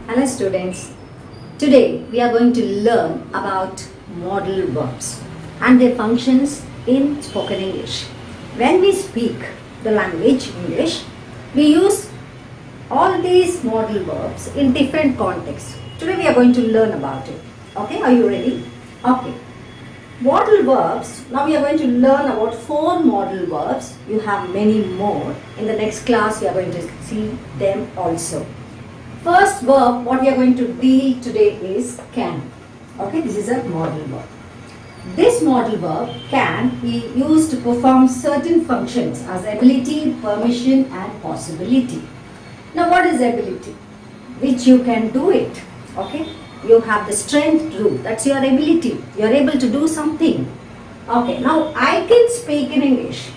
Hello students, today we are going to learn about modal verbs and their functions in spoken English. When we speak the language English, we use all these modal verbs in different contexts. Today we are going to learn about it. Okay, are you ready? Okay. Modal verbs, now we are going to learn about 4 modal verbs. You have many more. In the next class we are going to see them also. First verb what we are going to deal today is can. Okay, this is a modal verb. This modal verb can be used to perform certain functions as ability, permission and possibility. Now what is ability? Which you can do it. Okay, you have the strength to do. That's your ability. You are able to do something. Okay, now I can speak in English.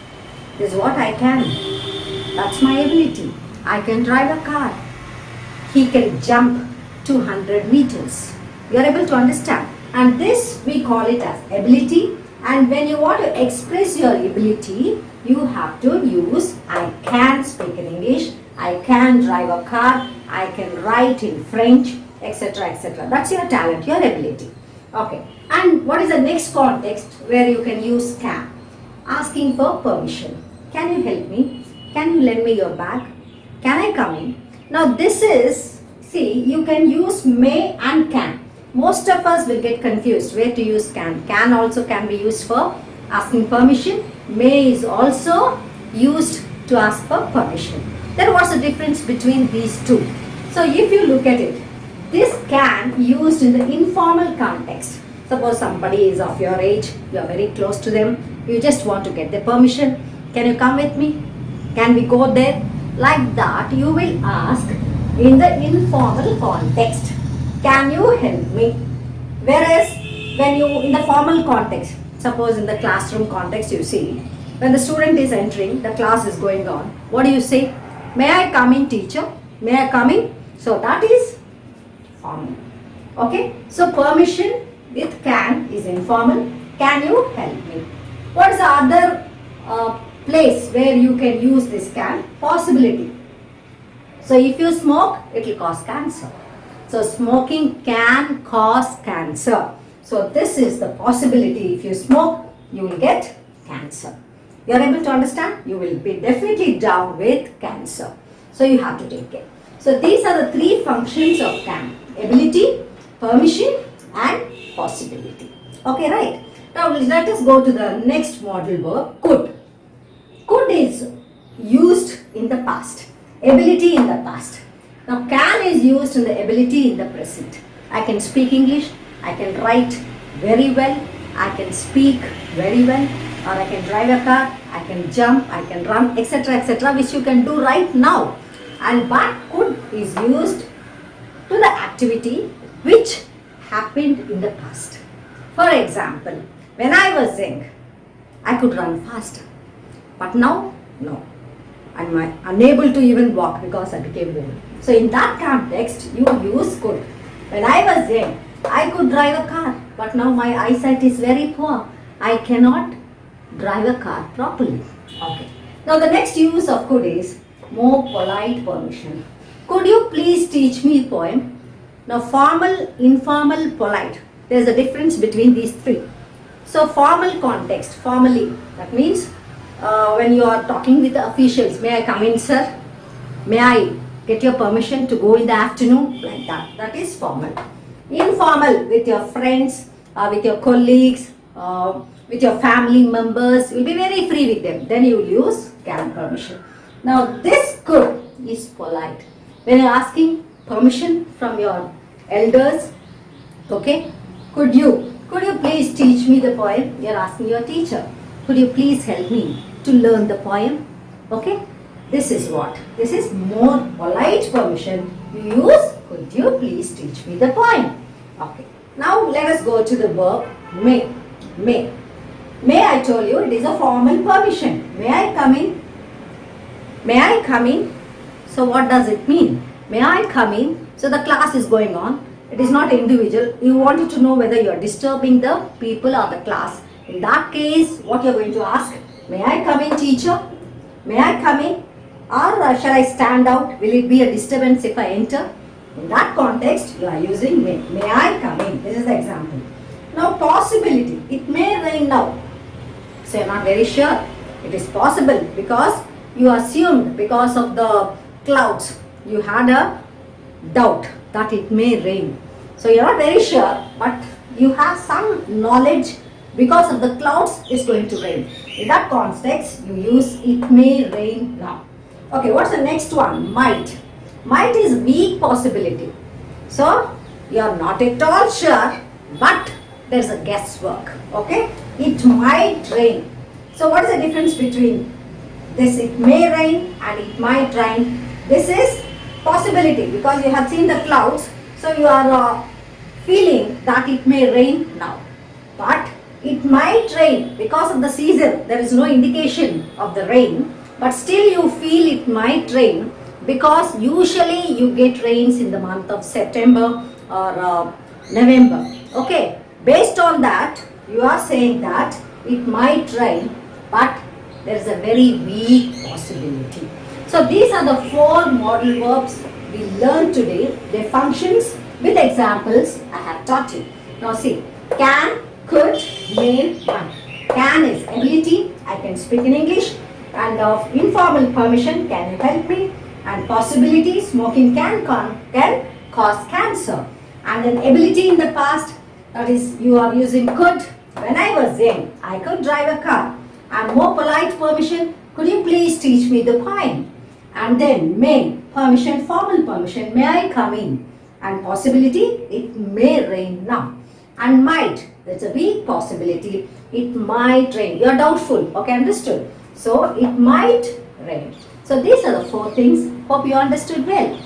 This is what I can. That's my ability. I can drive a car. He can jump 200 meters. You are able to understand. And this we call it as ability. And when you want to express your ability, you have to use I can speak in English, I can drive a car, I can write in French, etc. etc. That's your talent, your ability. Okay. And what is the next context where you can use can? Asking for permission. Can you help me? Can you lend me your bag? Can I come in? Now this is, see, you can use may and can. Most of us will get confused where to use can. Can also can be used for asking permission. May is also used to ask for permission. Then what's the difference between these two? So if you look at it, this can used in the informal context. Suppose somebody is of your age, you are very close to them, you just want to get their permission. Can you come with me? Can we go there? Like that you will ask in the informal context. Can you help me? Whereas when you in the formal context, suppose in the classroom context, you see when the student is entering, the class is going on, what do you say? May I come in, teacher? May I come in? So that is formal. Okay, so permission with can is informal. Can you help me? What is the other place where you can use this can? Possibility. So if you smoke, it will cause cancer. So smoking can cause cancer. So this is the possibility. If you smoke, you will get cancer. You are able to understand? You will be definitely down with cancer. So you have to take care. So these are the 3 functions of can. Ability, permission and possibility. Okay, right? Now let us go to the next modal verb, could. Could is used in the past. Ability in the past. Now can is used in the ability in the present. I can speak English, I can write very well, I can speak very well, or I can drive a car, I can jump, I can run, etc. etc. which you can do right now. And but could is used to the activity which happened in the past. For example, when I was young, I could run faster. But now, no. I'm unable to even walk because I became old. So in that context, you use could. When I was young, I could drive a car. But now my eyesight is very poor. I cannot drive a car properly. Okay. Now the next use of could is more polite permission. Could you please teach me a poem? Now formal, informal, polite. There is a difference between these 3. So formal context, formally, that means when you are talking with the officials, may I come in, sir? May I get your permission to go in the afternoon? Like that. That is formal. Informal, with your friends, with your colleagues, with your family members, you will be very free with them. Then you will use can permission. Now this could is polite. When you are asking permission from your elders, okay, could you please teach me the poem? You are asking your teacher. Could you please help me to learn the poem? Okay, this is what? This is more polite permission. You use, could you please teach me the poem? Okay, now let us go to the verb may. May. May, I told you, it is a formal permission. May I come in? May I come in? So what does it mean? May I come in? So the class is going on. It is not individual. You wanted to know whether you are disturbing the people or the class. In that case, what you are going to ask? May I come in, teacher? May I come in? Or shall I stand out? Will it be a disturbance if I enter? In that context, you are using may. May I come in? This is the example. Now possibility. It may rain now. So you are not very sure. It is possible because you assumed because of the clouds. You had a doubt that it may rain. So you are not very sure, but you have some knowledge because of the clouds is going to rain. In that context, you use it may rain now. Okay, what's the next one? Might. Might is weak possibility. So you are not at all sure, but there is a guesswork. Okay, it might rain. So what is the difference between this it may rain and it might rain? This is possibility because you have seen the clouds, so you are feeling that it may rain now. But it might rain because of the season. There is no indication of the rain, but still you feel it might rain because usually you get rains in the month of September or November. Okay, based on that, you are saying that it might rain, but there is a very weak possibility. So these are the 4 modal verbs we learned today. Their functions with examples I have taught you. Now see, can, could, may, might. Can is ability, I can speak in English, and of informal permission, can you help me? And possibility, smoking can cause cancer. And an ability in the past, that is you are using could. When I was young, I could drive a car. And more polite permission, could you please teach me the poem? And then may, permission, formal permission, may I come in? And possibility, it may rain now. And might, that's a weak possibility, it might rain. You are doubtful, okay, understood. So it might rain. So these are the 4 things. Hope you understood well.